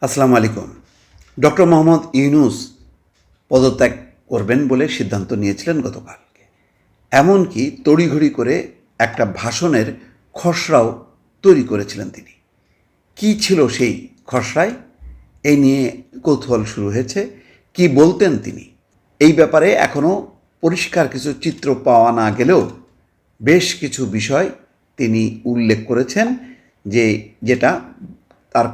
আসসালামু আলাইকুম। ডক্টর মোহাম্মদ ইউনূস পদত্যাগ করবেন বলে সিদ্ধান্ত নিয়েছিলেন গতকালকে। এমনকি তড়িঘড়ি করে একটা ভাষণের খসড়াও তৈরি করেছিলেন তিনি। কী ছিল সেই খসড়ায়? এই নিয়ে কৌতূহল শুরু হয়েছে। কি বলতেন তিনি? এই ব্যাপারে এখনও পরিষ্কার কিছু চিত্র পাওয়া না গেলেও বেশ কিছু বিষয় তিনি উল্লেখ করেছেন যেটা তার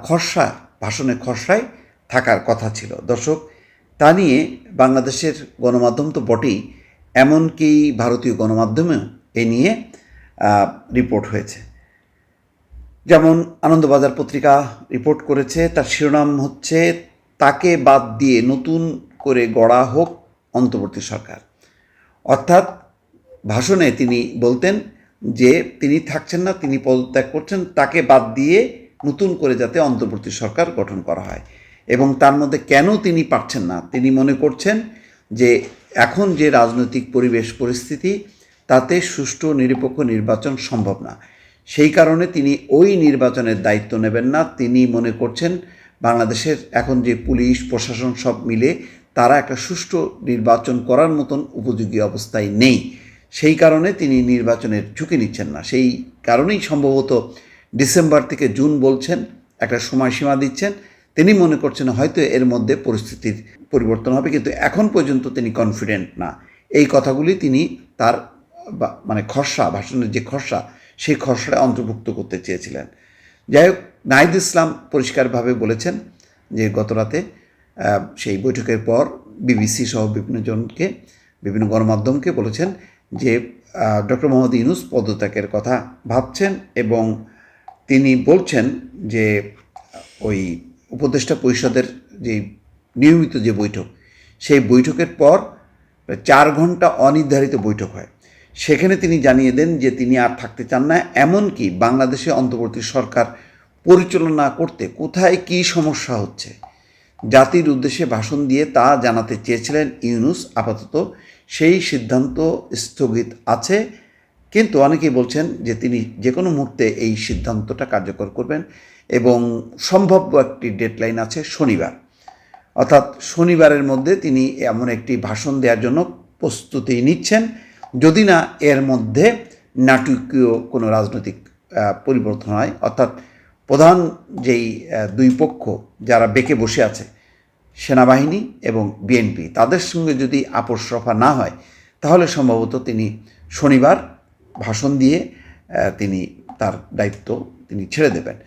ভাষণের খসড়ায় থাকার কথা ছিল। দর্শক, তা নিয়ে বাংলাদেশের গণমাধ্যম তো বটেই, এমনকি ভারতীয় গণমাধ্যমেও এ নিয়ে রিপোর্ট হয়েছে। যেমন আনন্দবাজার পত্রিকা রিপোর্ট করেছে, তার শিরোনাম হচ্ছে তাকে বাদ দিয়ে নতুন করে গড়া হোক অন্তর্বর্তী সরকার। অর্থাৎ ভাষণে তিনি বলতেন যে তিনি থাকছেন না, তিনি পদত্যাগ করছেন, তাকে বাদ দিয়ে নতুন করে যাতে অন্তর্বর্তী সরকার গঠন করা হয়। এবং তার মধ্যে কেন তিনি পারছেন না, তিনি মনে করছেন যে এখন যে রাজনৈতিক পরিস্থিতি তাতে সুষ্ঠু নিরপেক্ষ নির্বাচন সম্ভব না। সেই কারণে তিনি ওই নির্বাচনের দায়িত্ব নেবেন না। তিনি মনে করছেন বাংলাদেশের এখন যে পুলিশ প্রশাসন সব মিলে তারা একটা সুষ্ঠু নির্বাচন করার মতন উপযোগী অবস্থায় নেই। সেই কারণে তিনি নির্বাচনের ঝুঁকি নিচ্ছেন না। সেই কারণেই সম্ভবত ডিসেম্বর থেকে জুন বলছেন, একটা সময়সীমা দিচ্ছেন। তিনি মনে করছেন হয়তো এর মধ্যে পরিস্থিতির পরিবর্তন হবে, কিন্তু এখন পর্যন্ত তিনি কনফিডেন্ট না। এই কথাগুলি তিনি তার ভাষণের যে খসড়া, সেই খসড়ায় অন্তর্ভুক্ত করতে চেয়েছিলেন। যাই হোক, নাহিদ ইসলাম পরিষ্কারভাবে বলেছেন যে গতরাতে সেই বৈঠকের পর বিবিসি সহ বিভিন্ন গণমাধ্যমকে বলেছেন যে ডক্টর মোহাম্মদ ইউনূস পদত্যাগের কথা ভাবছেন, এবং তিনি বলছেন যে ওই উপদেষ্টা পরিষদের যে নিয়মিত যে বৈঠক, সেই বৈঠকের পর 4 ঘন্টা অনির্ধারিত বৈঠক হয়। সেখানে তিনি জানিয়ে দেন যে তিনি আর থাকতে চান না। এমনকি বাংলাদেশে অন্তর্বর্তী সরকার পরিচালনা করতে কোথায় কী সমস্যা হচ্ছে জাতির উদ্দেশ্যে ভাষণ দিয়ে তা জানাতে চেয়েছিলেন ইউনূস। আপাতত সেই সিদ্ধান্ত স্থগিত আছে, কিন্তু অনেকেই বলছেন যে তিনি যে কোনো মুহূর্তে এই সিদ্ধান্তটা কার্যকর করবেন, এবং সম্ভাব্য একটি ডেডলাইন আছে শনিবার। অর্থাৎ শনিবারের মধ্যে তিনি এমন একটি ভাষণ দেওয়ার জন্য প্রস্তুতি নিচ্ছেন, যদি না এর মধ্যে নাটকীয় কোনো রাজনৈতিক পরিবর্তন হয়। অর্থাৎ প্রধান যেই দুই পক্ষ যারা বেঁকে বসে আছে, সেনাবাহিনী এবং বিএনপি, তাদের সঙ্গে যদি আপোষ রফা না হয়, তাহলে সম্ভবত তিনি শনিবার ভাষণ দিয়ে তিনি তার দায়িত্ব তিনি ছেড়ে দেবেন।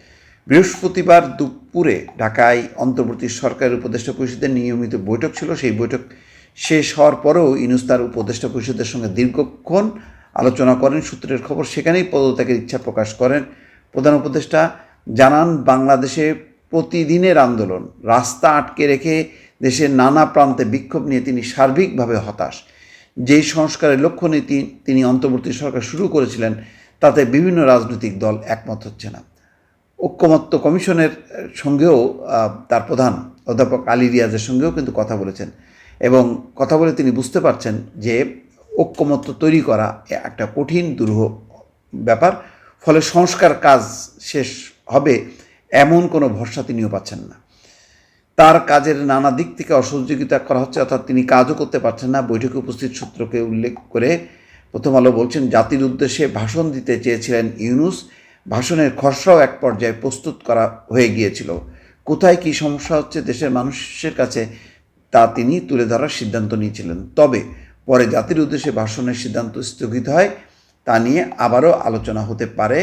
বৃহস্পতিবার দুপুরে ঢাকায় অন্তর্বর্তী সরকারের উপদেষ্টা পরিষদের নিয়মিত বৈঠক ছিল। সেই বৈঠক শেষ হওয়ার পরেও ইউনূস তার উপদেষ্টা পরিষদের সঙ্গে দীর্ঘক্ষণ আলোচনা করেন। সূত্রের খবর, সেখানেই পদত্যাগের ইচ্ছা প্রকাশ করেন প্রধান উপদেষ্টা। জানান, বাংলাদেশে প্রতিদিনের আন্দোলন, রাস্তা আটকে রেখে দেশের নানা প্রান্তে বিক্ষোভ নিয়ে তিনি সার্বিকভাবে হতাশ। যেই সংস্কারের লক্ষ্য নিয়ে তিনি অন্তর্বর্তী সরকার শুরু করেছিলেন, তাতে বিভিন্ন রাজনৈতিক দল একমত হচ্ছে না। ঐকমত্য কমিশনের সঙ্গেও তার প্রধান অধ্যাপক আলী রিয়াজের সঙ্গেও কিন্তু কথা বলেছেন, এবং কথা বলে তিনি বুঝতে পারছেন যে ঐকমত্য তৈরি করা একটা কঠিন দুরূহ ব্যাপার। ফলে সংস্কার কাজ শেষ হবে এমন কোনো ভরসা তিনিও পাচ্ছেন না। তার কাজের নানা দিক থেকে অসহযোগিতা করা হচ্ছে, অর্থাৎ তিনি কাজও করতে পারছেন না। বৈঠকে উপস্থিত সূত্রকে উল্লেখ করে প্রথম আলো বলছেন, জাতির উদ্দেশ্যে ভাষণ দিতে চেয়েছিলেন ইউনূস। ভাষণের খসড়াও এক পর্যায়ে প্রস্তুত করা হয়ে গিয়েছিল। কোথায় কী সমস্যা হচ্ছে দেশের মানুষের কাছে তা তিনি তুলে ধরার সিদ্ধান্ত নিয়েছিলেন। তবে পরে জাতির উদ্দেশ্যে ভাষণের সিদ্ধান্ত স্থগিত হয়, তা নিয়ে আবারও আলোচনা হতে পারে।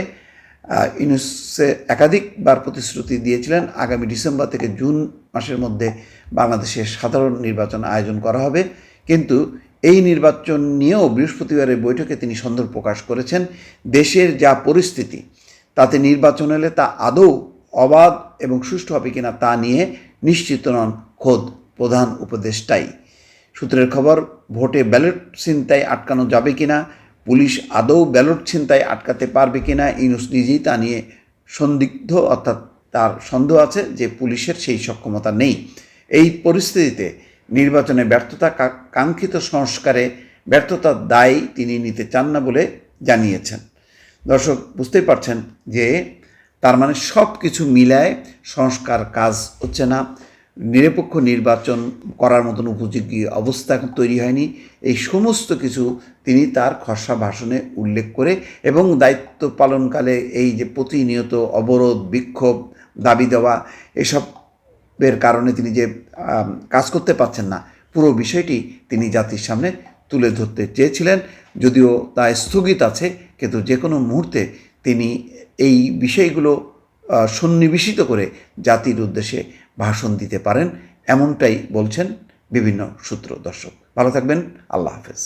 ইউনূসে একাধিকবার প্রতিশ্রুতি দিয়েছিলেন আগামী ডিসেম্বর থেকে জুন মাসের মধ্যে বাংলাদেশের সাধারণ নির্বাচন আয়োজন করা হবে, কিন্তু এই নির্বাচন নিয়েও বৃহস্পতিবারের বৈঠকে তিনি সন্দেহ প্রকাশ করেছেন। দেশের যা পরিস্থিতি, তাতে নির্বাচন এলে তা আদৌ অবাধ এবং সুষ্ঠু হবে কিনা তা নিয়ে নিশ্চিত নন খোদ প্রধান উপদেষ্টাই। সূত্রের খবর, ভোটে ব্যালট ছিনতাই আটকানো যাবে কিনা, পুলিশ আদৌ ব্যালট ছিনতাই আটকাতে পারবে কিনা, ইউনূস নিজেই তা নিয়ে সন্দিগ্ধ। অর্থাৎ তার সন্দেহ আছে যে পুলিশের সেই সক্ষমতা নেই। এই পরিস্থিতিতে নির্বাচনে ব্যর্থতা, কাঙ্ক্ষিত সংস্কারে ব্যর্থতার দায় তিনি নিতে চান না বলে জানিয়েছেন। দর্শক, বুঝতেই পারছেন যে তার মানে সব কিছু মিলায় সংস্কার কাজ হচ্ছে না, নিরপেক্ষ নির্বাচন করার মতন উপযোগী অবস্থা এখন তৈরি হয়নি। এই সমস্ত কিছু তিনি তার খসড়া ভাষণে উল্লেখ করে এবং দায়িত্ব পালনকালে এই যে প্রতিনিয়ত অবরোধ, বিক্ষোভ, দাবি দেওয়া, এসবের কারণে তিনি যে কাজ করতে পারছেন না, পুরো বিষয়টি তিনি জাতির সামনে তুলে ধরতে চেয়েছিলেন। যদিও তা স্থগিত আছে, কিন্তু যে কোনো মুহূর্তে তিনি এই বিষয়গুলো সন্নিবেশিত করে জাতির উদ্দেশ্যে ভাষণ দিতে পারেন, এমনটাই বলছেন বিভিন্ন সূত্র। দর্শক ভালো থাকবেন, আল্লাহ হাফেজ।